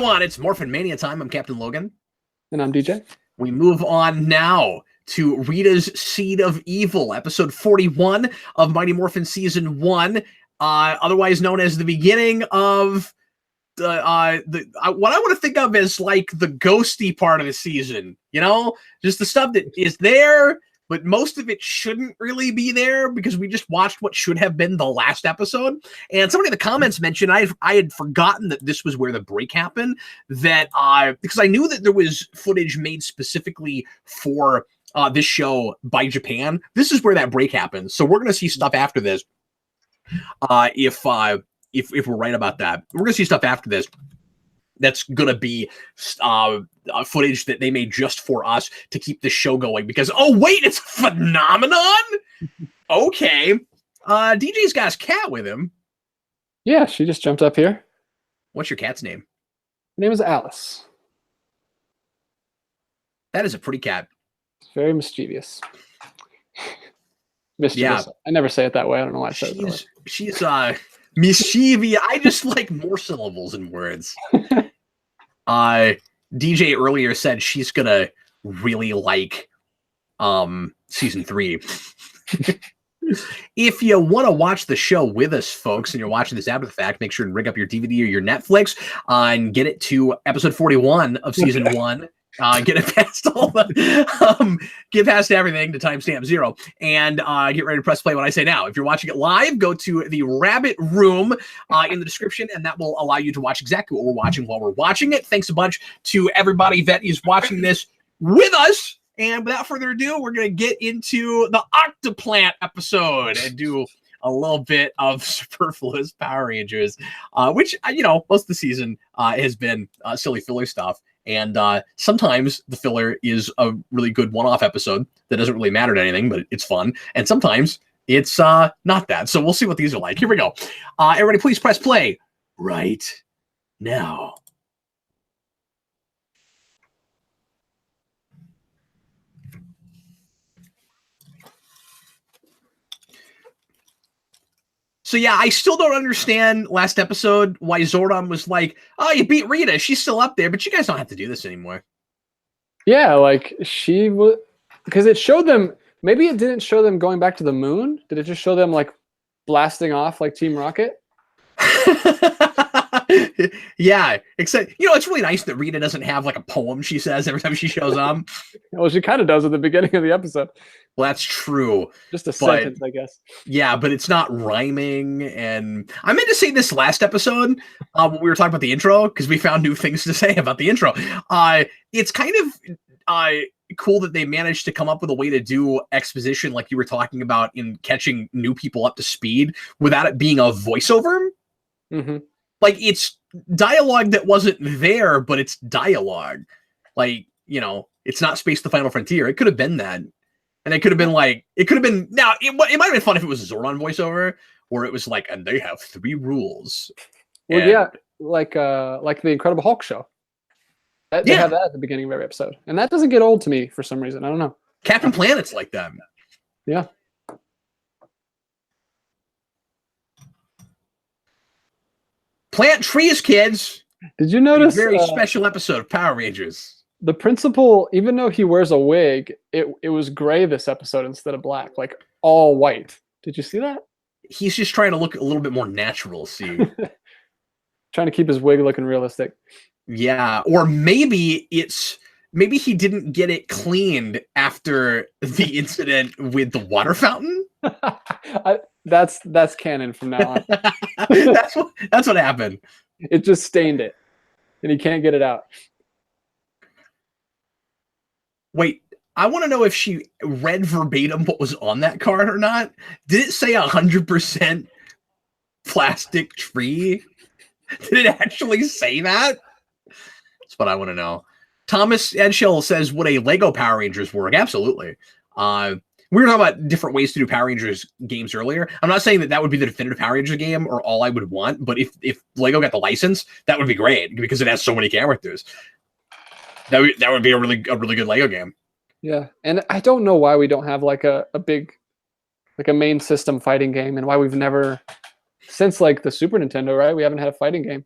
go on. It's Morphin Mania time. I'm Captain Logan. And I'm DJ. We move on now to Rita's Seed of Evil, episode 41 of Mighty Morphin Season 1, otherwise known as the beginning of what I want to think of as like the ghosty part of the season, you know? Just the stuff that is there, but most of it shouldn't really be there because we just watched what should have been the last episode. And somebody in the comments mentioned I had forgotten that this was where the break happened, that because I knew that there was footage made specifically for this show by Japan. This is where that break happens. So we're going to see stuff after this. If we're right about that, we're going to see stuff after this that's going to be footage that they made just for us to keep the show going because, oh, wait, it's a phenomenon? Okay. DJ's got his cat with him. Yeah, she just jumped up here. What's your cat's name? Her name is Alice. That is a pretty cat. It's very mischievous. Mischievous. Yeah. I never say it that way. I don't know why I said it that way. She's mischievous. I just like more syllables in words. DJ earlier said she's gonna really like season 3. If you want to watch the show with us, folks, and you're watching this after the fact, make sure to rig up your DVD or your Netflix and get it to episode 41 of season 1. Get it past all the get past everything to timestamp 0 and get ready to press play when I say now. If you're watching it live, go to the Rabbit Room in the description, and that will allow you to watch exactly what we're watching while we're watching it. Thanks a bunch to everybody that is watching this with us. And without further ado, we're going to get into the Octoplant episode and do a little bit of superfluous Power Rangers, which, you know, most of the season has been silly filler stuff. And sometimes the filler is a really good one-off episode that doesn't really matter to anything, but it's fun. And sometimes it's not that. So we'll see what these are like. Here we go. Everybody, please press play right now. So yeah, I still don't understand last episode why Zordon was like, oh, you beat Rita. She's still up there, but you guys don't have to do this anymore. Yeah, like she would, because it showed them, maybe it didn't show them going back to the moon. Did it just show them like blasting off like Team Rocket? Yeah, except, you know, it's really nice that Rita doesn't have like a poem she says every time she shows up. Well, she kind of does at the beginning of the episode. Well, that's true. Just a sentence, I guess. Yeah, but it's not rhyming. And I meant to say this last episode when we were talking about the intro, because we found new things to say about the intro. It's kind of cool that they managed to come up with a way to do exposition like you were talking about in catching new people up to speed without it being a voiceover. Mm-hmm. Like, it's dialogue that wasn't there, but it's dialogue. Like, you know, it's not Space the Final Frontier. It could have been that. And it could have been like, now, it might have been fun if it was a Zordon voiceover, or it was like, and they have 3 rules. Well, yeah, like the Incredible Hulk show. They have that at the beginning of every episode. And that doesn't get old to me for some reason. I don't know. Captain Planet's like that. Yeah. Plant trees, kids. Did you notice? A very special episode of Power Rangers. The principal, even though he wears a wig, it was gray this episode instead of black, like all white. Did you see that? He's just trying to look a little bit more natural, see. Trying to keep his wig looking realistic. Yeah, or maybe he didn't get it cleaned after the incident with the water fountain. That's canon from now on. that's what happened. It just stained it, and he can't get it out. Wait, I want to know if she read verbatim what was on that card or not. Did it say 100% plastic tree? Did it actually say that? That's what I want to know. Thomas Edshell says, would a Lego Power Rangers work? Absolutely. We were talking about different ways to do Power Rangers games earlier. I'm not saying that would be the definitive Power Rangers game or all I would want, but if Lego got the license, that would be great because it has so many characters. That would be a really good Lego game. Yeah, and I don't know why we don't have like a big, like a main system fighting game, and why we've never, since like the Super Nintendo, right? We haven't had a fighting game.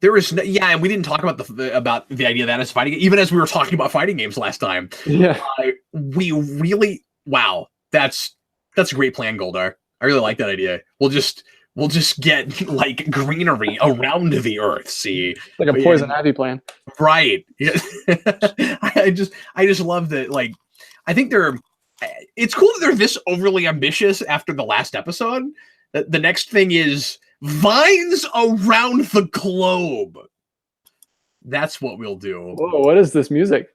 There is yeah, and we didn't talk about the idea that as fighting, even as we were talking about fighting games last time. Yeah. We really that's a great plan, Goldar. I really like that idea. We'll just get like greenery around the earth. See, Like a poison ivy plan. Right. Yeah. I just love that. Like, I think it's cool that they're this overly ambitious after the last episode. The next thing is vines around the globe. That's what we'll do. Whoa, what is this music?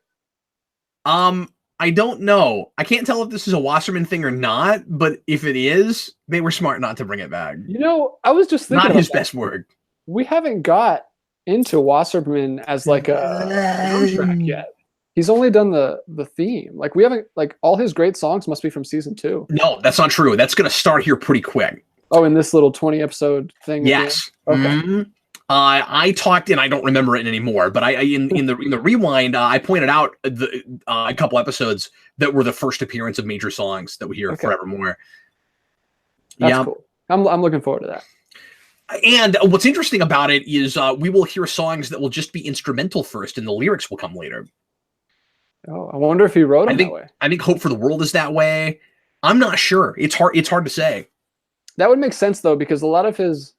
I don't know. I can't tell if this is a Wasserman thing or not, but if it is, they were smart not to bring it back. You know, I was just thinking not his best work. We haven't got into Wasserman as like a soundtrack yet. He's only done the theme. Like we haven't like all his great songs must be from season 2. No, that's not true. That's gonna start here pretty quick. Oh, in this little 20 episode thing. Yes. Okay. Mm-hmm. I talked, and I don't remember it anymore, but in the rewind, I pointed out a couple episodes that were the first appearance of major songs that we hear forevermore. That's cool. I'm looking forward to that. And what's interesting about it is we will hear songs that will just be instrumental first, and the lyrics will come later. Oh, I wonder if he wrote them that way. I think Hope for the World is that way. I'm not sure. It's hard to say. That would make sense though, because a lot of his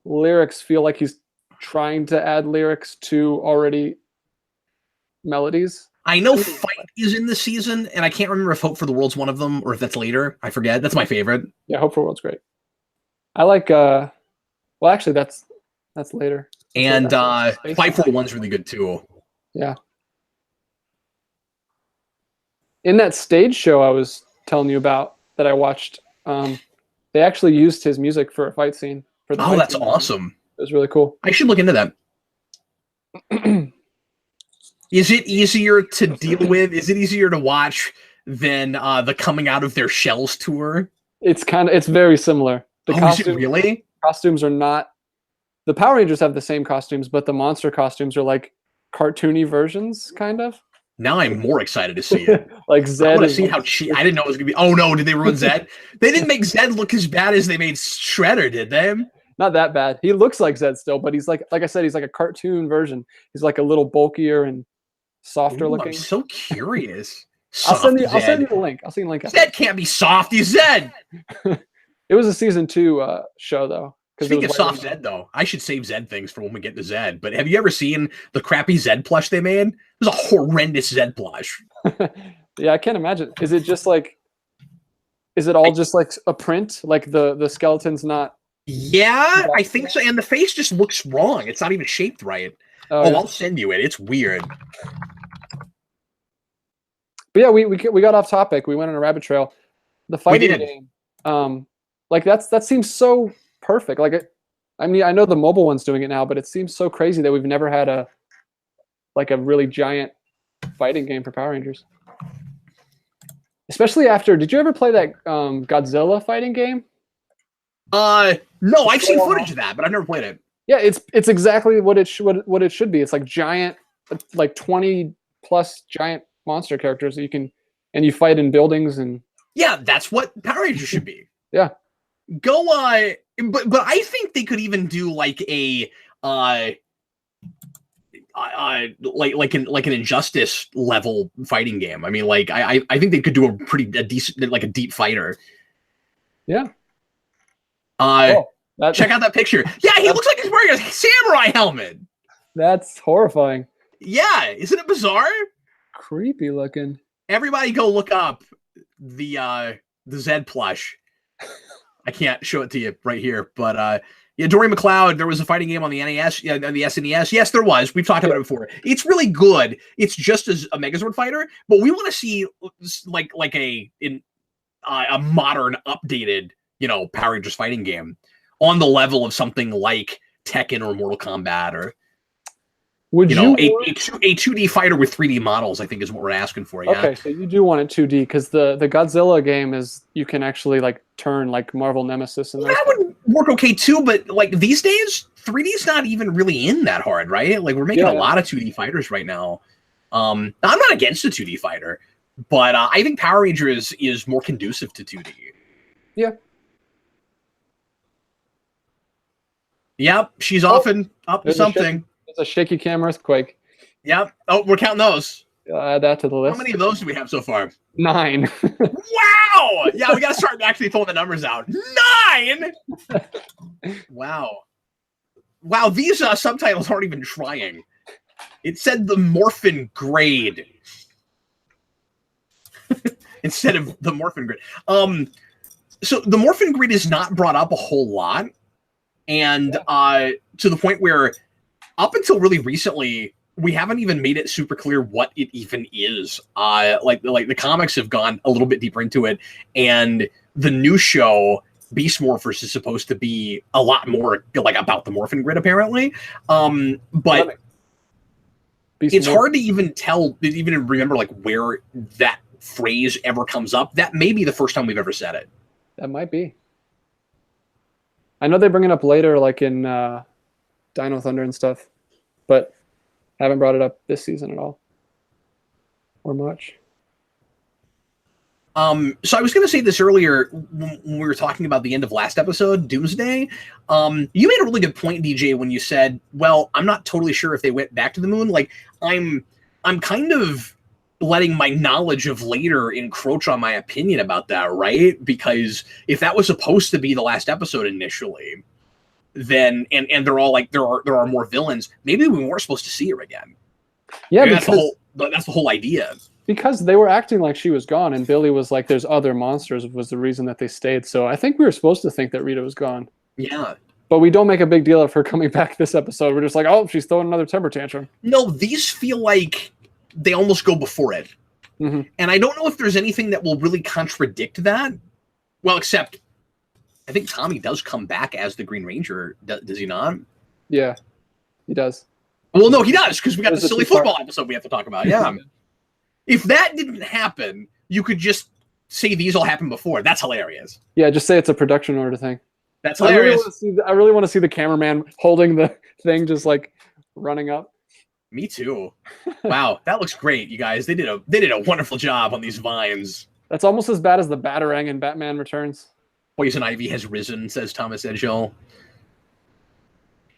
lyrics feel like he's trying to add lyrics to already melodies. I know Fight is in the season, and I can't remember if Hope for the World's one of them or if that's later. I forget. That's my favorite. Yeah, Hope for the World's great. I like well actually that's later. And Fight for the One's really good too. Yeah. In that stage show I was telling you about that I watched, they actually used his music for a fight scene. That's awesome. It was really cool. I should look into that. Is it easier to deal with? Is it easier to watch than the Coming Out of Their Shells tour? It's very similar. Is it really? Costumes are not. The Power Rangers have the same costumes, but the monster costumes are like cartoony versions, kind of. Now I'm more excited to see it. Like Zed. I want to see how cheap. I didn't know it was gonna be. Oh no! Did they ruin Zed? They didn't make Zed look as bad as they made Shredder, did they? Not that bad. He looks like Zed still, but he's like I said, he's like a cartoon version. He's like a little bulkier and softer looking. I'm so curious. I'll send you the link. I'll send you the link. Zed can't be soft. He's Zed. It was a season 2 show though. Speaking of soft Zed, though, I should save Zed things for when we get to Zed. But have you ever seen the crappy Zed plush they made? It was a horrendous Zed plush. Yeah, I can't imagine. Is it just like? Is it all just like a print? Like the skeleton's not? Yeah, I think so. And the face just looks wrong. It's not even shaped right. Yeah. I'll send you it. It's weird. But yeah, we got off topic. We went on a rabbit trail. The fighting game, like that seems so perfect. Like I mean, I know the mobile one's doing it now, but it seems so crazy that we've never had a really giant fighting game for Power Rangers. Especially after, did you ever play that Godzilla fighting game? No, I've seen footage of that, but I've never played it. Yeah, it's exactly what it should be. It's like giant, like 20 plus giant monster characters that you fight in buildings and. Yeah, that's what Power Rangers should be. Yeah. Go but I think they could even do like a like an Injustice level fighting game. I mean, like I think they could do a decent, like a deep fighter. Yeah. Check out that picture. Yeah, he looks like he's wearing a samurai helmet. That's horrifying. Yeah, isn't it bizarre? Creepy looking. Everybody go look up the Zed plush. I can't show it to you right here, but yeah, Dory McLeod, there was a fighting game on the NES, on the SNES. Yes, there was. We've talked about it before. It's really good. It's just as a Megazord fighter, but we want to see like a modern, updated, Power Rangers fighting game on the level of something like Tekken or Mortal Kombat, or a 2D fighter with 3D models, I think is what we're asking for. Yeah. Okay, so you do want it 2D because the Godzilla game is you can actually like turn like Marvel Nemesis and that would work okay too, but like these days 3D's not even really in that hard, right? Like we're making a lot of 2D fighters right now. I'm not against a 2D fighter, but I think Power Rangers is more conducive to 2D. Yeah. Yep, she's often up to something. It's a shaky cam earthquake. Yep. Oh, we're counting those. Add that to the list. How many of those do we have so far? 9. Wow! Yeah, we got to start actually throwing the numbers out. 9! Wow. Wow, these subtitles aren't even trying. It said the Morphin grade. Instead of the Morphin grid. So the Morphin grid is not brought up a whole lot. And to the point where up until really recently, we haven't even made it super clear what it even is. Like the comics have gone a little bit deeper into it, and the new show Beast Morphers is supposed to be a lot more like about the Morphin grid, apparently. But it's hard to even tell, even remember like where that phrase ever comes up. That may be the first time we've ever said it. That might be. I know they bring it up later, like in Dino Thunder and stuff, but haven't brought it up this season at all, or much. So I was going to say this earlier when we were talking about the end of last episode, Doomsday. You made a really good point, DJ, when you said, well, I'm not totally sure if they went back to the moon. Like, I'm kind of letting my knowledge of later encroach on my opinion about that, right? Because if that was supposed to be the last episode initially, then and they're all like there are more villains, maybe we weren't supposed to see her again. Yeah, maybe because that's the whole idea. Because they were acting like she was gone, and Billy was like, "There's other monsters," was the reason that they stayed. So I think we were supposed to think that Rita was gone. Yeah. But we don't make a big deal of her coming back this episode. We're just like, oh, she's throwing another temper tantrum. No, these feel like they almost go before it. Mm-hmm. And I don't know if there's anything that will really contradict that. Well, except I think Tommy does come back as the Green Ranger, does he not? Yeah, he does. Well, no, he does, because we got the silly football episode we have to talk about. Yeah. If that didn't happen, you could just say these all happened before. That's hilarious. Yeah, just say it's a production order thing. That's hilarious. I really want to see the cameraman holding the thing, just like running up. Me too. Wow, that looks great, you guys. They did a wonderful job on these vines. That's almost as bad as the Batarang in Batman Returns. Poison Ivy has risen, says Thomas Edgell.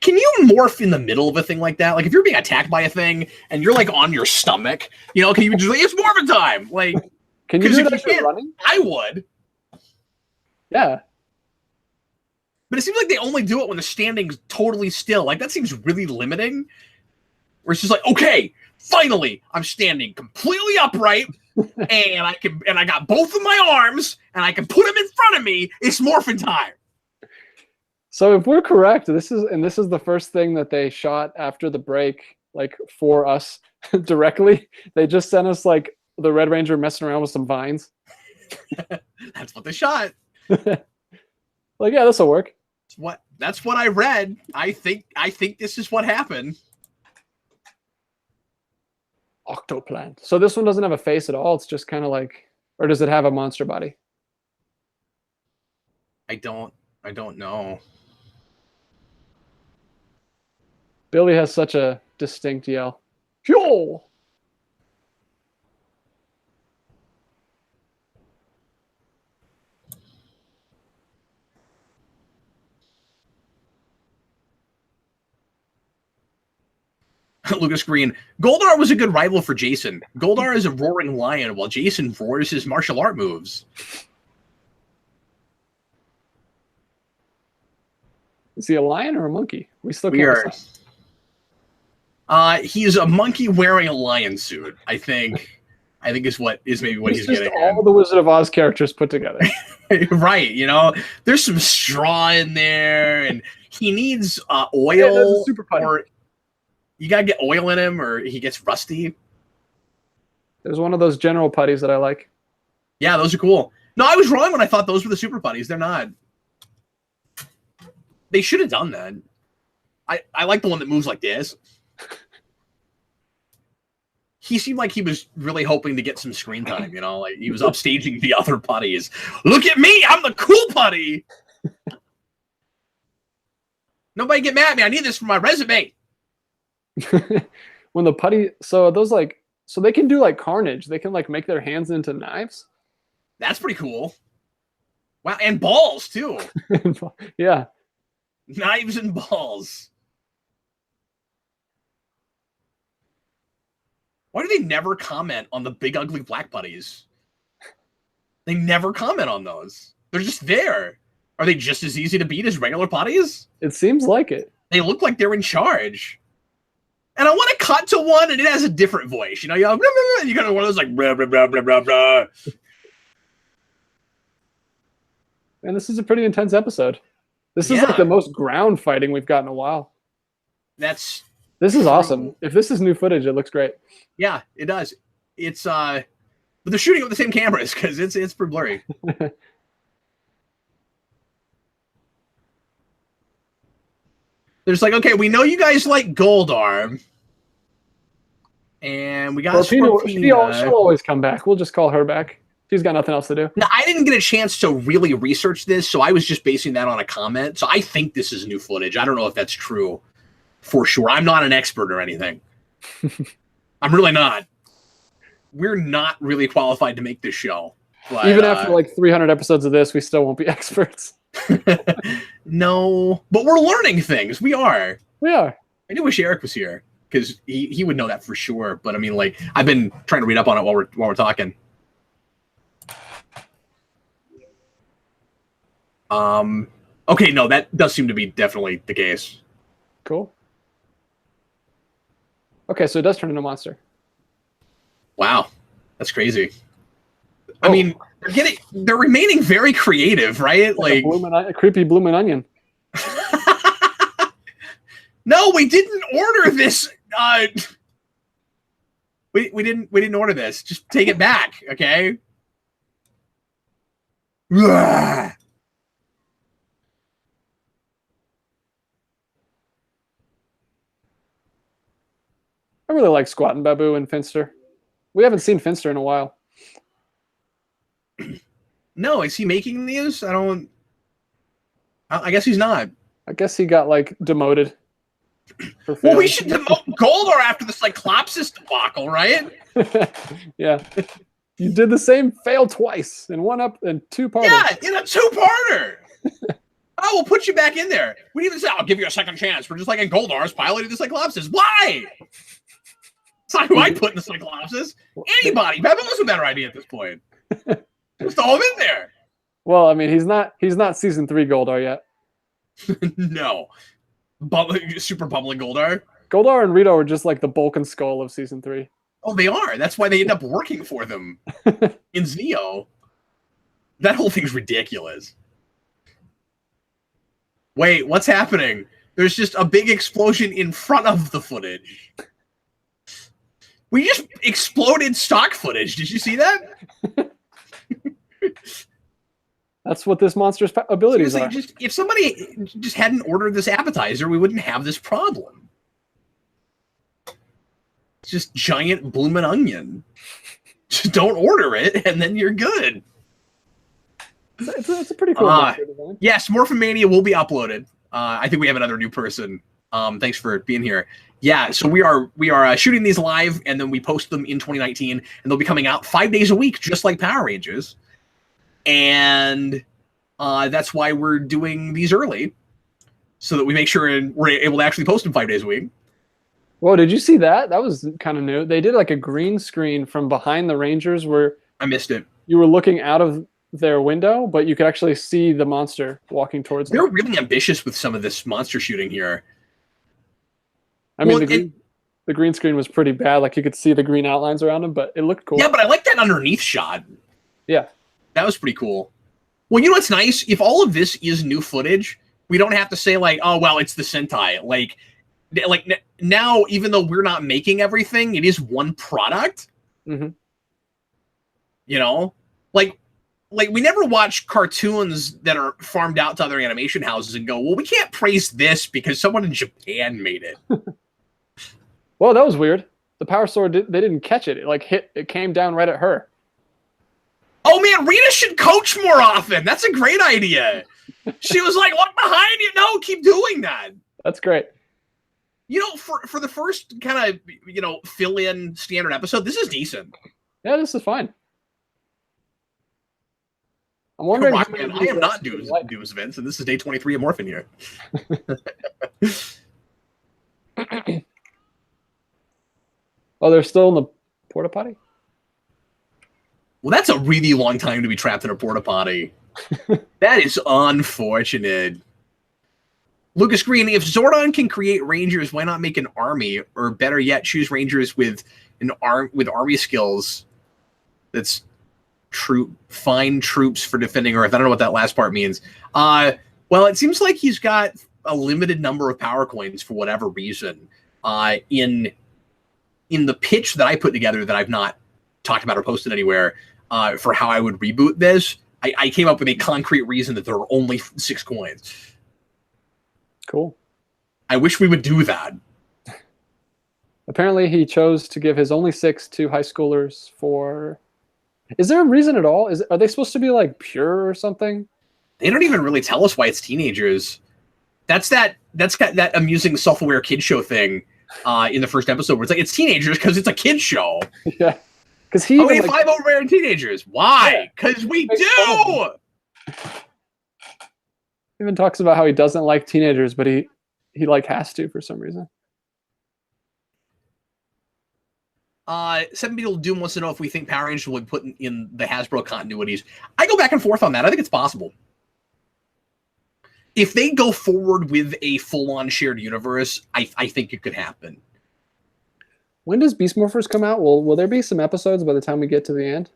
Can you morph in the middle of a thing like that? Like if you're being attacked by a thing and you're like on your stomach, you know, can you just like, it's morphin' time? Like, can you do that if you're running? I would. Yeah. But it seems like they only do it when the standing's totally still. Like that seems really limiting. Where it's just like, okay, finally, I'm standing completely upright, and I got both of my arms, and I can put them in front of me. It's morphin' time. So if we're correct, this is the first thing that they shot after the break, like for us directly. They just sent us like the Red Ranger messing around with some vines. That's what they shot. Like, yeah, this'll work. That's what I read. I think this is what happened. Octoplant. So this one doesn't have a face at all. It's just kind of like, or does it have a monster body? I don't know. Billy has such a distinct yell. Fuel! Lucas Green. Goldar was a good rival for Jason. Goldar is a roaring lion, while Jason roars his martial art moves. Is he a lion or a monkey? We still can't he's a monkey wearing a lion suit. I think is maybe what he's getting. All the Wizard of Oz characters put together. Right, you know, there's some straw in there, and he needs oil. Super putty. Or you gotta get oil in him, or he gets rusty. There's one of those general putties that I like. Yeah, those are cool. No, I was wrong when I thought those were the super putties. They're not. They should have done that. I like the one that moves like this. He seemed like he was really hoping to get some screen time, you know, like he was upstaging the other putties. Look at me, I'm the cool putty. Nobody get mad at me. I need this for my resume. When the putty, so they can do like Carnage. They can like make their hands into knives. That's pretty cool. Wow, and balls too. Yeah. Knives and balls. Why do they never comment on the big ugly black putties? They never comment on those. They're just there. Are they just as easy to beat as regular putties? It seems like it. They look like they're in charge. And I want to cut to one, and it has a different voice. You know, you got one of those like blah, blah, blah, blah, blah, blah. And this is a pretty intense episode. This is like the most ground fighting we've got in a while. This is awesome. If this is new footage, it looks great. Yeah, it does. It's but they're shooting with the same cameras because it's pretty blurry. There's like, okay, we know you guys like Goldarm. And we got Scorpina. She'll always come back. We'll just call her back. She's got nothing else to do. Now, I didn't get a chance to really research this, so I was just basing that on a comment. So I think this is new footage. I don't know if that's true for sure. I'm not an expert or anything. I'm really not. We're not really qualified to make this show. But, even after like 300 episodes of this, we still won't be experts. No, but we're learning things. We are. I do wish Eric was here because he would know that for sure. But I mean, like, I've been trying to read up on it while we're talking. Okay, no, that does seem to be definitely the case. Cool. Okay, so it does turn into a monster. Wow, that's crazy. I mean, they're remaining very creative, right? Like a creepy blooming onion. No, we didn't order this. We didn't order this. Just take it back, okay? I really like Squatting Babu and Finster. We haven't seen Finster in a while. No, is he making these? I guess he's not. I guess he got like demoted. Well, we should demote Goldar after the Cyclopsis debacle, right? Yeah. You did the same fail twice in two parts. Yeah, in a two-parter. Oh, we'll put you back in there. We didn't even say, I'll give you a second chance. We're just like in Goldar's piloting the Cyclopsis. Why? It's not who I put in the Cyclopsis. Anybody. Peppa was a better idea at this point. Just throw him in there. Well, I mean, he's not season 3 Goldar yet. No. Super bubbling Goldar. Goldar and Rita are just like the bulk and skull of season 3. Oh, they are. That's why they end up working for them in Zeo. That whole thing's ridiculous. Wait, what's happening? There's just a big explosion in front of the footage. We just exploded stock footage. Did you see that? That's what this monster's abilities are. If somebody just hadn't ordered this appetizer, we wouldn't have this problem. It's just giant bloomin' onion. Just don't order it, and then you're good. It's a pretty cool monster design. Yes, Morphin Mania will be uploaded. I think we have another new person. Thanks for being here. Yeah, so we are shooting these live, and then we post them in 2019, and they'll be coming out 5 days a week, just like Power Rangers. And that's why we're doing these early, so that we make sure we're able to actually post them 5 days a week. Whoa, did you see that? That was kind of new. They did like a green screen from behind the Rangers where... I missed it. You were looking out of their window, but you could actually see the monster walking towards them. They're really ambitious with some of this monster shooting here. I mean, the green screen was pretty bad. Like, you could see the green outlines around them, but it looked cool. Yeah, but I like that underneath shot. Yeah. That was pretty cool. Well, you know what's nice? If all of this is new footage, we don't have to say, like, oh, well, it's the Sentai. Like now, even though we're not making everything, it is one product. Mm-hmm. You know? Like we never watch cartoons that are farmed out to other animation houses and go, well, we can't praise this because someone in Japan made it. Well, that was weird. The Power Sword, they didn't catch it. It came down right at her. Oh, man, Rita should coach more often. That's a great idea. She was like, look behind you. No, keep doing that. That's great. You know, for the first kind of, fill-in standard episode, this is decent. Yeah, this is fine. I'm wondering. Rockman, I am not Dooms Vince, and this is day 23 of Morphin here. Oh, they're still in the porta potty? Well, that's a really long time to be trapped in a porta potty. That is unfortunate. Lucas Green, if Zordon can create Rangers, why not make an army? Or better yet, choose Rangers with army skills. That's fine troops for defending Earth. I don't know what that last part means. Well, it seems like he's got a limited number of power coins for whatever reason. In the pitch that I put together that I've not talked about or posted anywhere for how I would reboot this, I came up with a concrete reason that there are only 6 coins. Cool. I wish we would do that. Apparently, he chose to give his only 6 to high schoolers for... Is there a reason at all? Are they supposed to be like pure or something? They don't even really tell us why it's teenagers. That's got that amusing self-aware kid show thing in the first episode where it's like it's teenagers because it's a kid show. Yeah. Because he we have 5 overbearing teenagers. Why? Because we do. Even talks about how he doesn't like teenagers, but he like has to for some reason. 7 Beetle Doom wants to know if we think Power Rangers would put in the Hasbro continuities. I go back and forth on that. I think it's possible. If they go forward with a full-on shared universe, I think it could happen. When does Beast Morphers come out? Will there be some episodes by the time we get to the end?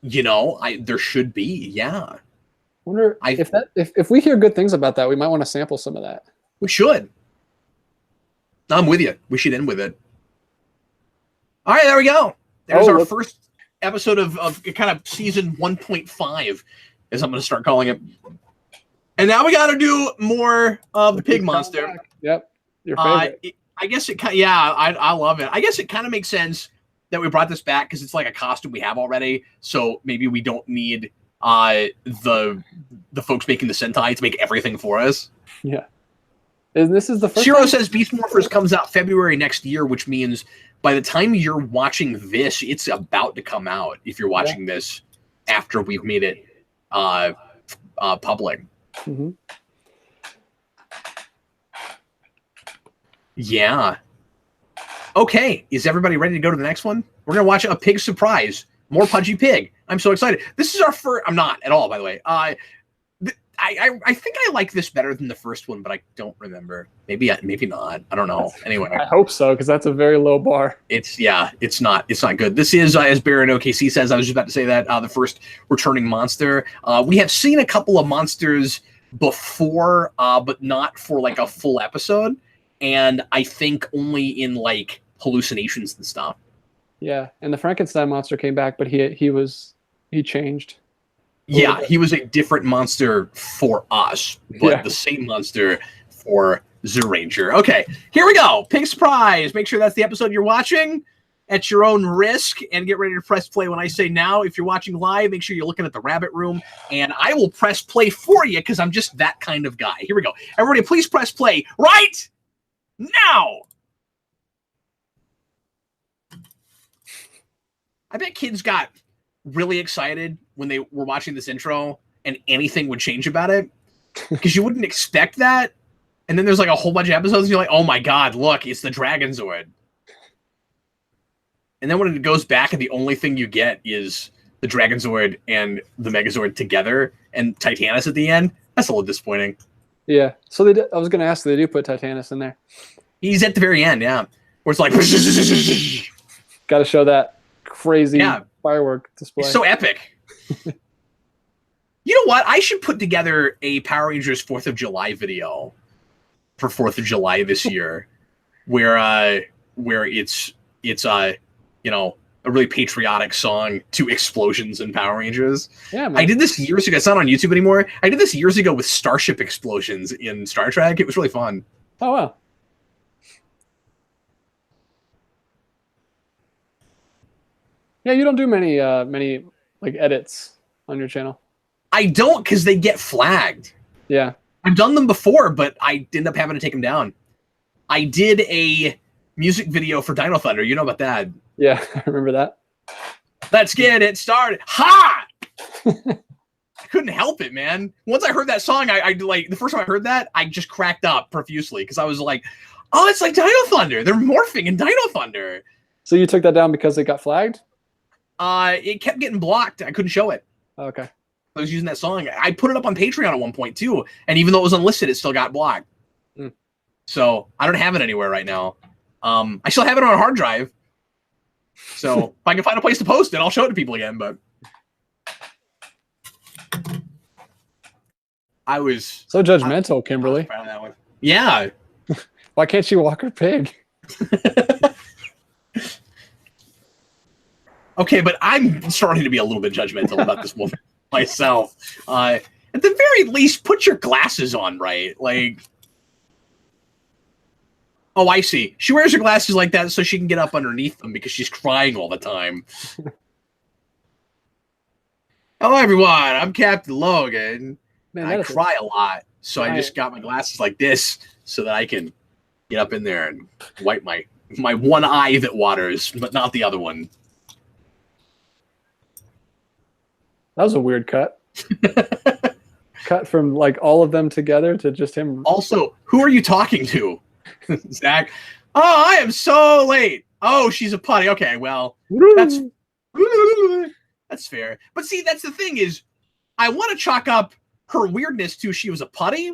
You know, there should be, yeah. Wonder if we hear good things about that, we might want to sample some of that. We should. I'm with you. We should end with it. All right, there we go. There's our first episode of kind of season 1.5, as I'm going to start calling it. And now we got to do more of the pig monster. Yep, your favorite. I guess it kind. Yeah, I love it. I guess it kind of makes sense that we brought this back because it's like a costume we have already. So maybe we don't need the folks making the Sentai to make everything for us. Yeah. And this is the first. Shiro says Beast Morphers comes out February next year, which means by the time you're watching this, it's about to come out. If you're watching this after we've made it public. Mm-hmm. Yeah. Okay. Is everybody ready to go to the next one? We're going to watch A Pig Surprise. More Pudgy Pig. I'm so excited. This is our first... I'm not at all, by the way. I think I like this better than the first one, but I don't remember. Maybe not. I don't know. Anyway. I hope so, because that's a very low bar. It's not good. This is, as Baron OKC says, I was just about to say that, the first returning monster. We have seen a couple of monsters before, but not for like a full episode. And I think only in like hallucinations and stuff. Yeah, and the Frankenstein monster came back, but he changed. Yeah, he was a different monster for us, but the same monster for Zoo Ranger. Okay, here we go. Pig Surprise. Make sure that's the episode you're watching at your own risk, and get ready to press play when I say now. If you're watching live, make sure you're looking at the rabbit room, and I will press play for you because I'm just that kind of guy. Here we go. Everybody, please press play right now. I bet kids got really excited when they were watching this intro and anything would change about it because you wouldn't expect that. And then there's like a whole bunch of episodes and you're like, oh my God, look, it's the Dragon Zord. And then when it goes back and the only thing you get is the Dragon Zord and the Megazord together and Titanus at the end, that's a little disappointing. Yeah. So I was going to ask, they do put Titanus in there. He's at the very end, yeah. Where it's like... Got to show that crazy firework display. It's so epic. You know what? I should put together a Power Rangers 4th of July video for 4th of July this year where it's you know, a really patriotic song to explosions in Power Rangers. Yeah, man. I did this years ago. It's not on YouTube anymore. I did this years ago with starship explosions in Star Trek. It was really fun. Oh, wow. Yeah, you don't do many like edits on your channel. I don't, because they get flagged. Yeah. I've done them before, but I end up having to take them down. I did a music video for Dino Thunder. You know about that? Yeah, I remember that. Let's get it started. Ha! couldn't help it, man. Once I heard that song, I like the first time I heard that, I just cracked up profusely because I was like, oh, it's like Dino Thunder. They're morphing in Dino Thunder. So you took that down because it got flagged? It kept getting blocked. I couldn't show it. Okay. I was using that song. I put it up on Patreon at one point too, and even though it was unlisted, it still got blocked. So I don't have it anywhere right now. I still have it on a hard drive. So if I can find a place to post it, I'll show it to people again. But I was so judgmental, Kimberly. That one. Yeah. Why can't she walk her pig? Okay, but I'm starting to be a little bit judgmental about this woman myself. At the very least, put your glasses on, right? Like, oh, I see. She wears her glasses like that so she can get up underneath them because she's crying all the time. Hello, everyone. I'm Captain Logan. Man, I cry a lot, so I just got my glasses like this so that I can get up in there and wipe my one eye that waters, but not the other one. That was a weird cut. Cut from like all of them together to just him. Also, who are you talking to? Zach? Oh, I am so late. Oh, she's a putty. Okay, well, that's fair. But see, that's the thing is, I want to chalk up her weirdness to she was a putty,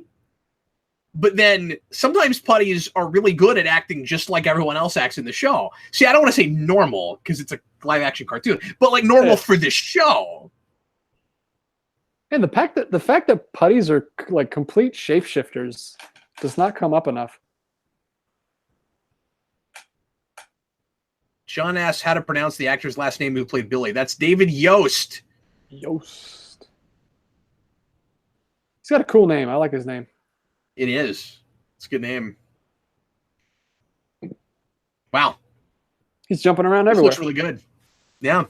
but then sometimes putties are really good at acting just like everyone else acts in the show. See, I don't want to say normal because it's a live action cartoon, but like normal for this show. And the fact that putties are like complete shapeshifters does not come up enough. John asks how to pronounce the actor's last name who played Billy. That's David Yost. Yost. He's got a cool name. I like his name. It is. It's a good name. Wow. He's jumping around everywhere. Looks really good. Yeah.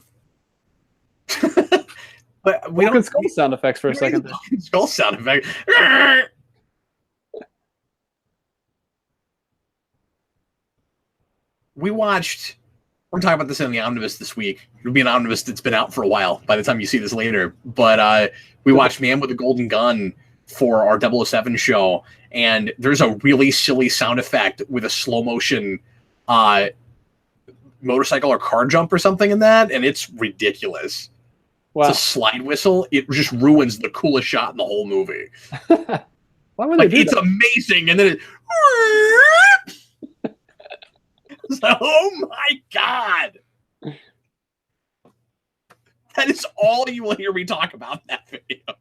But we don't skull sound effects for a second. Skull sound effect. We watched. We're talking about this in the omnibus this week. It'll be an omnibus that's been out for a while by the time you see this later. But we watched Man with a Golden Gun for our 007 show, and there's a really silly sound effect with a slow motion motorcycle or car jump or something in that, and it's ridiculous. Wow. It's a slide whistle. It just ruins the coolest shot in the whole movie. Why would they do it's that? amazing, and then it. It's like, oh my god! That is all you will hear me talk about in that video.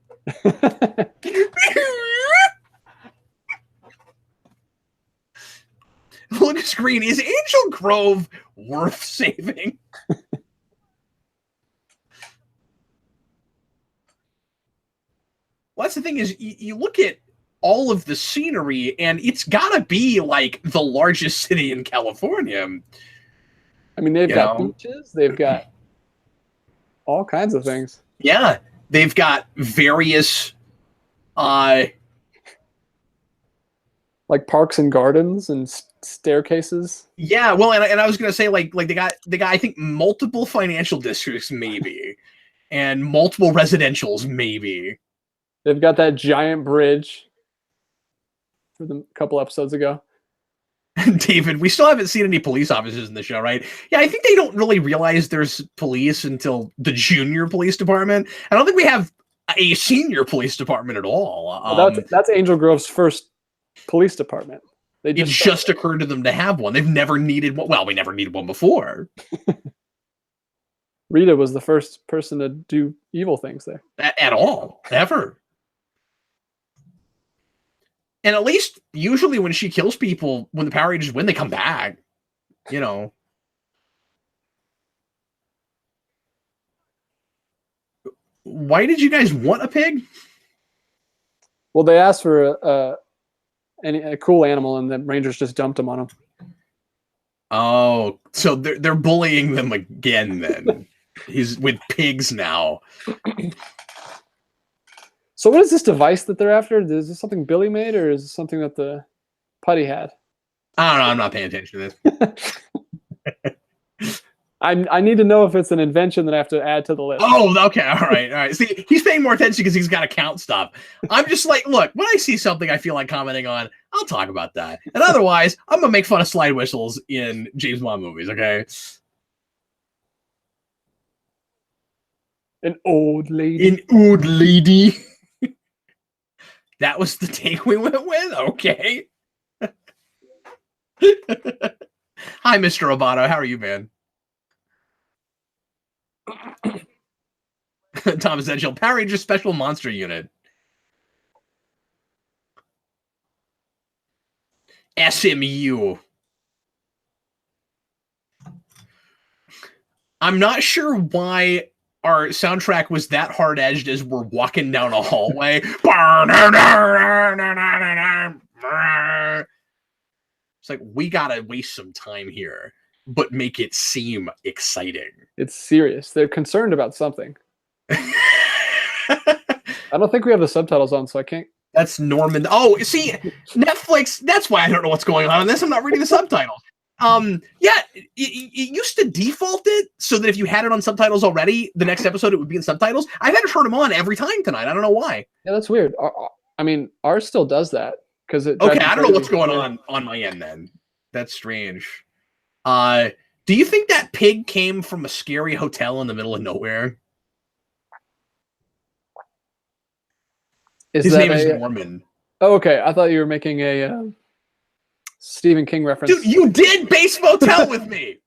Lucas Green, is Angel Grove worth saving? Well, that's the thing is, you look at all of the scenery, and it's gotta be like the largest city in California. I mean, they've got beaches, they've got all kinds of things. Yeah, they've got various, like parks and gardens and staircases. Yeah, well, and I was gonna say like they got I think multiple financial districts maybe, and multiple residentials maybe. They've got that giant bridge for a couple episodes ago. David, we still haven't seen any police officers in the show, right? Yeah, I think they don't really realize there's police until the junior police department. I don't think we have a senior police department at all. Well, that's Angel Grove's first police department. It just occurred to them to have one. They've never needed one. Well, we never needed one before. Rita was the first person to do evil things there. At all. Ever. And at least, usually when she kills people, when the Power Rangers win, they come back. You know. Why did you guys want a pig? Well, they asked for a cool animal, and the Rangers just dumped them on them. Oh, so they're bullying them again then. He's with pigs now. So what is this device that they're after? Is this something Billy made, or is it something that the putty had? I don't know. I'm not paying attention to this. I need to know if it's an invention that I have to add to the list. Oh, okay. All right. See, he's paying more attention because he's got to count stuff. I'm just like, look, when I see something I feel like commenting on, I'll talk about that. And otherwise, I'm going to make fun of slide whistles in James Bond movies, okay? An old lady. An old lady. That was the take we went with? Okay. Hi, Mr. Roboto. How are you, man? Thomas Edgell, Power Rangers Special Monster Unit. SMU. I'm not sure why our soundtrack was that hard-edged as we're walking down a hallway. It's like, we gotta waste some time here, but make it seem exciting. It's serious. They're concerned about something. I don't think we have the subtitles on, so I can't. That's Norman. Oh, see, Netflix, that's why I don't know what's going on in this. I'm not reading the subtitles. Yeah, it used to default it so that if you had it on subtitles already, the next episode it would be in subtitles. I've had to turn them on every time tonight. I don't know why. Yeah, that's weird. I mean, ours still does that because it. Okay, I don't know what's going on my end then. That's strange. Do you think that pig came from a scary hotel in the middle of nowhere? His name is Norman. Oh, okay. I thought you were making a Stephen King reference. Dude, you did Base Motel with me.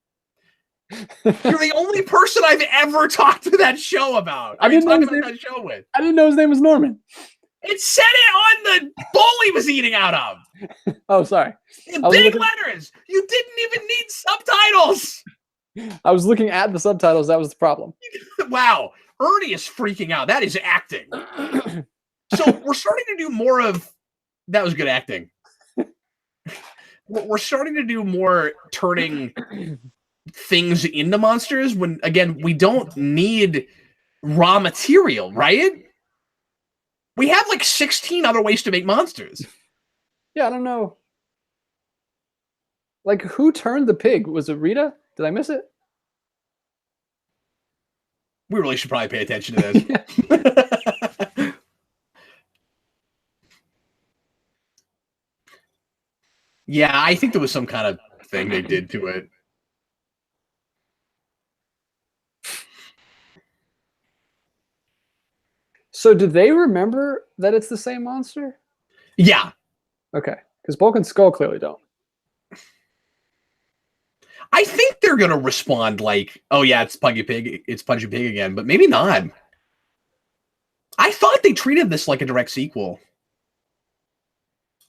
You're the only person I've ever talked to that show about. I didn't know that show with. I didn't know his name was Norman. It said it on the bowl he was eating out of. Oh, sorry. In big letters. You didn't even need subtitles. I was looking at the subtitles. That was the problem. Wow. Ernie is freaking out. That is acting. So we're starting to do more of... That was good acting. We're starting to do more turning things into monsters when, again, we don't need raw material, right? We have like 16 other ways to make monsters. Yeah, I don't know. Like, who turned the pig? Was it Rita? Did I miss it? We really should probably pay attention to this. Yeah, I think there was some kind of thing they did to it. So do they remember that it's the same monster? Yeah. Okay, because Bulk and Skull clearly don't. I think they're going to respond like, oh yeah, it's Punchy Pig again, but maybe not. I thought they treated this like a direct sequel.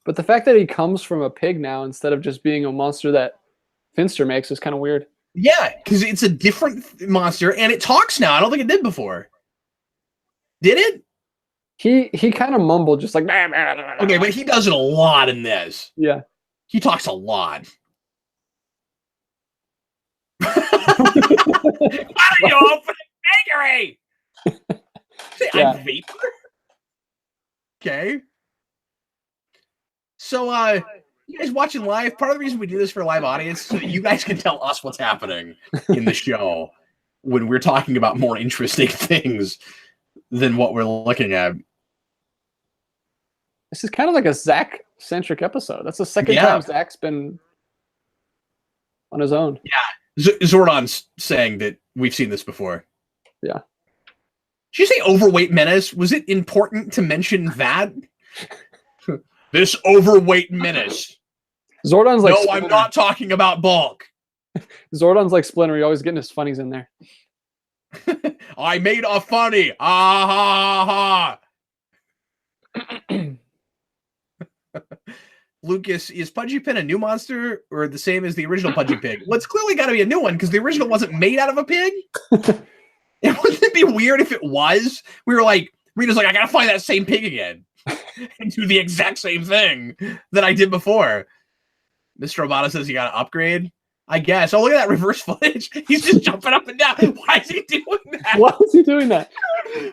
But the fact that he comes from a pig now instead of just being a monster that Finster makes is kind of weird. Yeah, because it's a different monster, and it talks now. I don't think it did before. Did it? He kind of mumbled, just like... Okay, but he does it a lot in this. Yeah. He talks a lot. Why don't you open a bakery? Yeah. I'm vapor. Okay. So, you guys watching live, part of the reason we do this for a live audience is so that you guys can tell us what's happening in the show when we're talking about more interesting things than what we're looking at. This is kind of like a Zach-centric episode. That's the second time Zach's been on his own. Yeah. Zordon's saying that we've seen this before. Yeah. Did you say overweight menace? Was it important to mention that? This overweight menace. Zordon's like... No, I'm not talking about Bulk. Zordon's like Splinter. You're always getting his funnies in there. I made a funny. Ah ha ha. Lucas, is Pudgy Pin a new monster or the same as the original Pudgy Pig? Well, it's clearly got to be a new one because the original wasn't made out of a pig. Wouldn't it be weird if it was? We were like, Rita's like, I gotta find that same pig again and do the exact same thing that I did before. Mr. Roboto says you gotta upgrade. I guess. Oh, look at that reverse footage. He's just jumping up and down. Why is he doing that? Why is he doing that?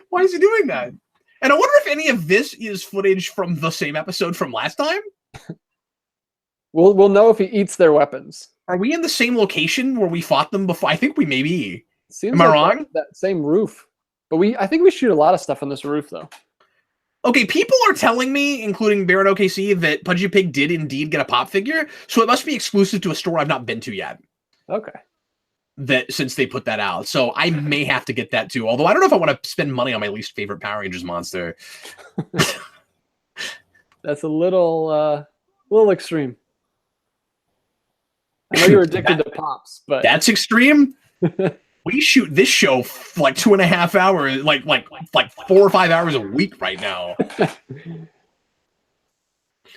Why is he doing that? And I wonder if any of this is footage from the same episode from last time. We'll know if he eats their weapons. Are we in the same location where we fought them before? I think we may be. Seems Am I like wrong? That same roof. But I think we shoot a lot of stuff on this roof, though. Okay, people are telling me, including Baron OKC, that Pudgy Pig did indeed get a pop figure, so it must be exclusive to a store I've not been to yet. Okay. That since they put that out, so I may have to get that too. Although I don't know if I want to spend money on my least favorite Power Rangers monster. That's a little extreme. I know you're addicted to pops, but that's extreme. We shoot this show for like 2.5 hours, like 4 or 5 hours a week right now.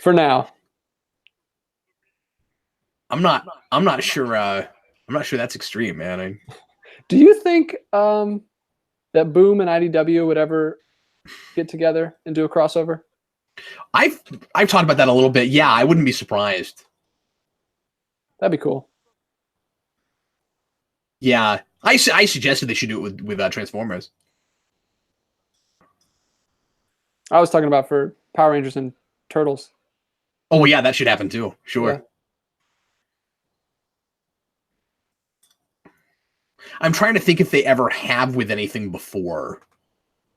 For now, I'm not sure. I'm not sure that's extreme, man. Do you think that Boom and IDW would ever get together and do a crossover? I've talked about that a little bit. Yeah, I wouldn't be surprised. That'd be cool. Yeah, I suggested they should do it with Transformers. I was talking about for Power Rangers and Turtles. Oh yeah, that should happen too. Sure. Yeah. I'm trying to think if they ever have with anything before.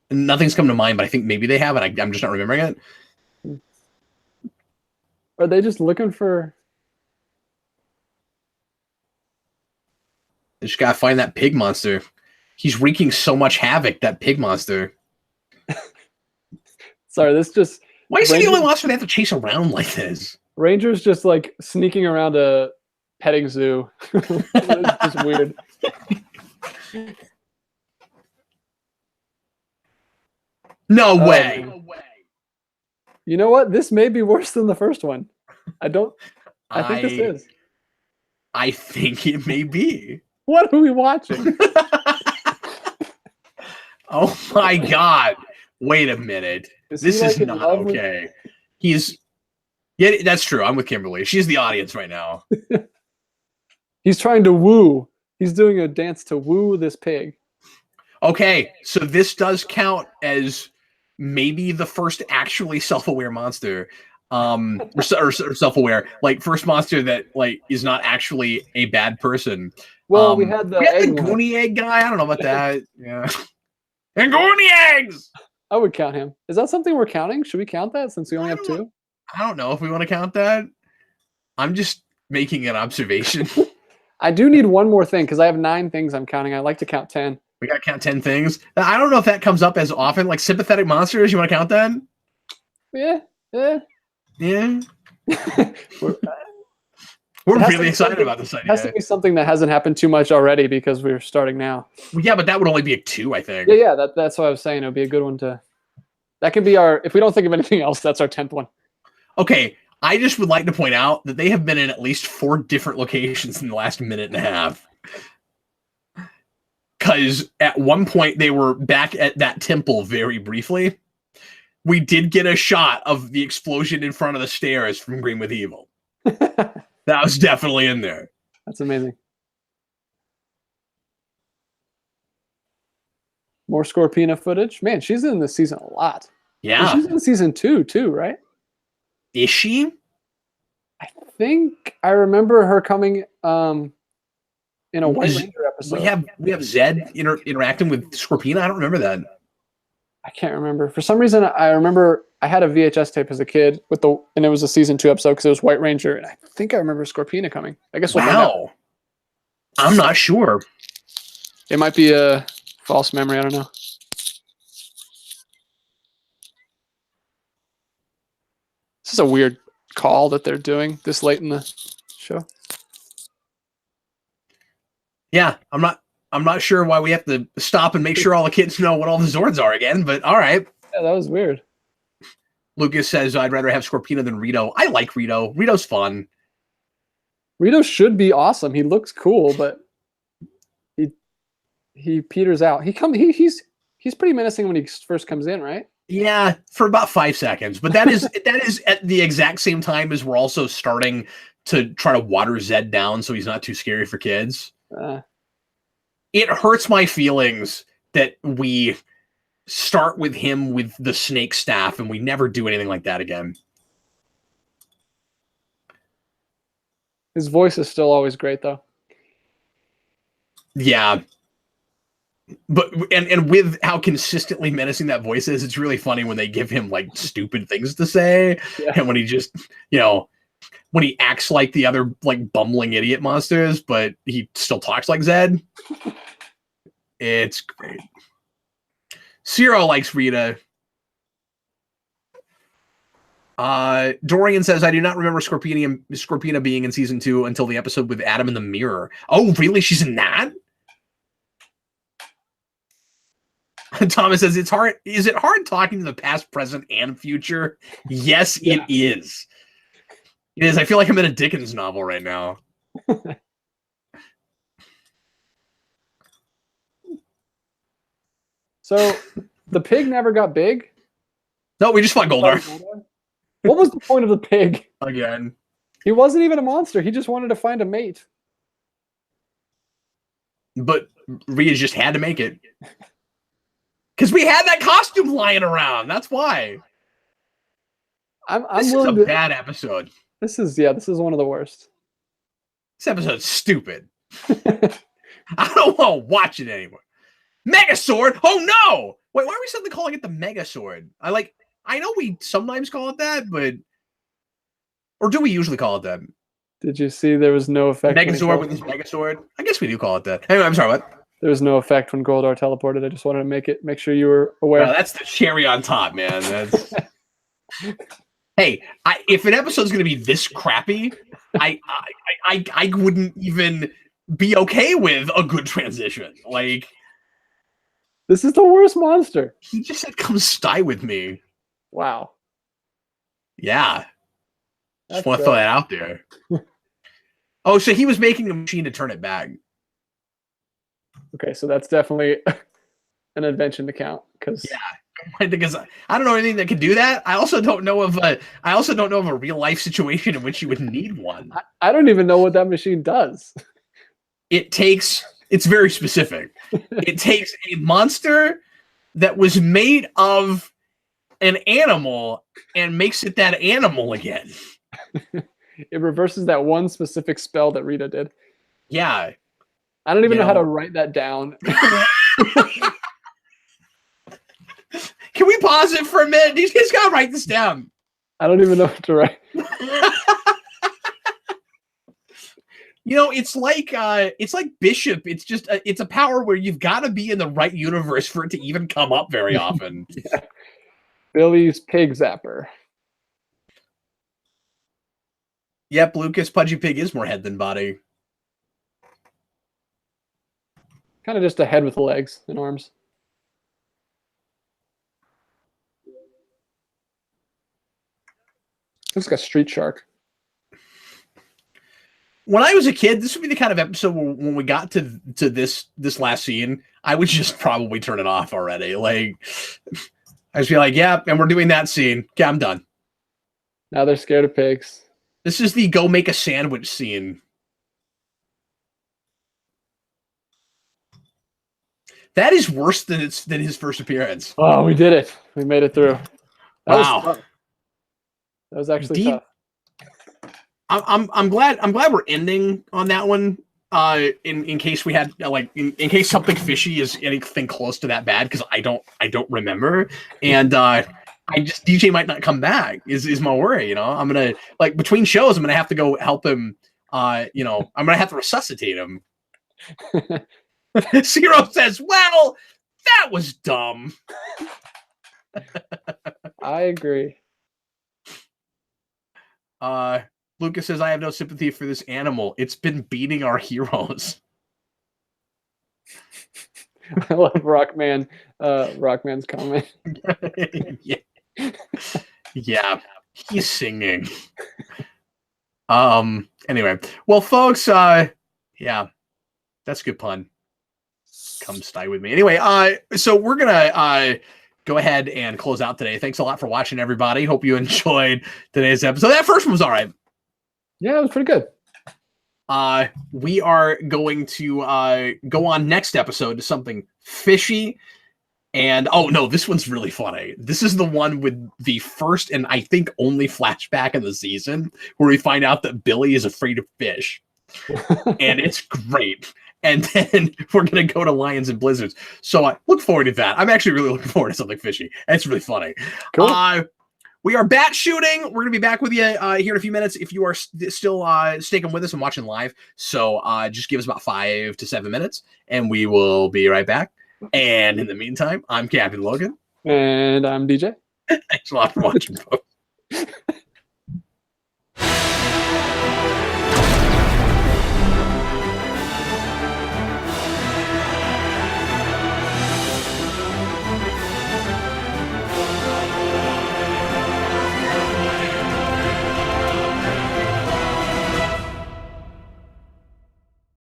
Nothing's come to mind, but I think maybe they have, and I'm just not remembering it. Are they just looking for? They just gotta find that pig monster. He's wreaking so much havoc, that pig monster. Sorry, this just... Why is he the only monster they have to chase around like this? Ranger's just like sneaking around a petting zoo. It's just weird. No way. No way. You know what? This may be worse than the first one. I think this is. I think it may be. What are we watching? Oh my God. Wait a minute. This is not okay. Yeah, that's true. I'm with Kimberly. She's the audience right now. He's trying to woo. He's doing a dance to woo this pig. Okay, so this does count as maybe the first actually self-aware monster. Or self-aware, like first monster that like is not actually a bad person. Well, we had the Goonie egg guy. I don't know about that. Yeah. And Goonie eggs! I would count him. Is that something we're counting? Should we count that since we only have 2? I don't know if we want to count that. I'm just making an observation. I do need one more thing because I have 9 things I'm counting. I like to count 10. We got to count 10 things. I don't know if that comes up as often. Like sympathetic monsters, you want to count that? Yeah. We're really excited about this idea. It has to be something that hasn't happened too much already because we're starting now. Well, yeah, but that would only be a 2, I think. Yeah, that's what I was saying. It would be a good one to... That could be our... If we don't think of anything else, that's our 10th one. Okay, I just would like to point out that they have been in at least 4 different locations in the last minute and a half. Because at one point they were back at that temple very briefly. We did get a shot of the explosion in front of the stairs from Green with Evil. That was definitely in there. That's amazing. More Scorpina footage. Man, she's in this season a lot. Yeah. And she's in season 2 too, right? Is she? I think I remember her coming in a White Ranger episode. We have Zed interacting with Scorpina. I don't remember that. I can't remember. For some reason, I remember I had a VHS tape as a kid and it was a season 2 episode because it was White Ranger, and I think I remember Scorpina coming. I guess we'll find out. I'm not sure. It might be a false memory. I don't know. This is a weird call that they're doing this late in the show. Yeah, I'm not sure why we have to stop and make sure all the kids know what all the Zords are again, but all right. Yeah, that was weird. Lucas says, I'd rather have Scorpina than Rito. I like Rito. Rito's fun. Rito should be awesome. He looks cool, but he peters out. He's pretty menacing when he first comes in, right? Yeah, for about 5 seconds. But that is at the exact same time as we're also starting to try to water Zed down so he's not too scary for kids. It hurts my feelings that we start with him with the snake staff and we never do anything like that again. His voice is still always great, though. Yeah. But and with how consistently menacing that voice is, it's really funny when they give him like stupid things to say, and when he just, when he acts like the other like bumbling idiot monsters, but he still talks like Zed. It's great. Zero likes Rita. Dorian says, I do not remember Scorpina being in season 2 until the episode with Adam in the mirror. Oh, really? She's in that? Thomas says, it's hard. Is it hard talking to the past, present, and future? Yes, it is. It is. I feel like I'm in a Dickens novel right now. So the pig never got big? No, we just fought Goldar. What was the point of the pig? Again. He wasn't even a monster. He just wanted to find a mate. But Rhea just had to make it. Because we had that costume lying around. That's why. This is a bad episode. This is one of the worst. This episode's stupid. I don't want to watch it anymore. Megazord? Oh no! Wait, why are we suddenly calling it the Megazord? I know we sometimes call it that, but or do we usually call it that? Did you see there was no effect? Megazord with his Megazord? I guess we do call it that. Anyway, I'm sorry, what? There was no effect when Goldar teleported. I just wanted to make sure you were aware. Well, that's the cherry on top, man. That's hey, if an episode's gonna be this crappy, I wouldn't even be okay with a good transition. Like, this is the worst monster. He just said, "Come stay with me." Wow. Yeah. Just want to throw that out there. Oh, so he was making a machine to turn it back. Okay, so that's definitely an invention to count. Because I don't know anything that can do that. I also don't know of a real life situation in which you would need one. I don't even know what that machine does. It's very specific. It takes a monster that was made of an animal and makes it that animal again. It reverses that one specific spell that Rita did. Yeah. I don't even know how to write that down. Can we pause it for a minute? These guys gotta write this down. I don't even know what to write. It's like Bishop. It's just it's a power where you've got to be in the right universe for it to even come up very often. Yeah. Billy's pig zapper. Yep, Lucas, Pudgy Pig is more head than body. Kind of just a head with legs and arms. Looks like a street shark. When I was a kid, this would be the kind of episode when we got to this last scene, I would just probably turn it off already. Like, I'd just be like, yeah, and we're doing that scene. Okay, I'm done. Now they're scared of pigs. This is the go make a sandwich scene. That is worse than his first appearance. Oh, we did it. We made it through. Wow. That was actually tough. I'm glad we're ending on that one. In case we had in case something fishy is anything close to that bad, because I don't remember, and DJ might not come back is my worry. I'm gonna between shows I'm gonna have to go help him. I'm gonna have to resuscitate him. Zero says, "Well, that was dumb." I agree. Lucas says, I have no sympathy for this animal. It's been beating our heroes. I love Rockman's comment. Yeah, he's singing. Anyway, well, folks, yeah, that's a good pun. Come stay with me. Anyway, so we're gonna go ahead and close out today. Thanks a lot for watching, everybody. Hope you enjoyed today's episode. That first one was all right. Yeah, it was pretty good. We are going to go on next episode to something fishy And oh no, this one's really funny. This is the one with the first and I think only flashback in the season where we find out that Billy is afraid of fish. And it's great. And then we're going to go to Lions and Blizzards. So I look forward to that. I'm actually really looking forward to something fishy. It's really funny. Cool. We are bat shooting. We're going to be back with you here in a few minutes if you are still sticking with us and watching live. So just give us about 5 to 7 minutes, and we will be right back. And in the meantime, I'm Captain Logan. And I'm DJ. Thanks a lot for watching, folks.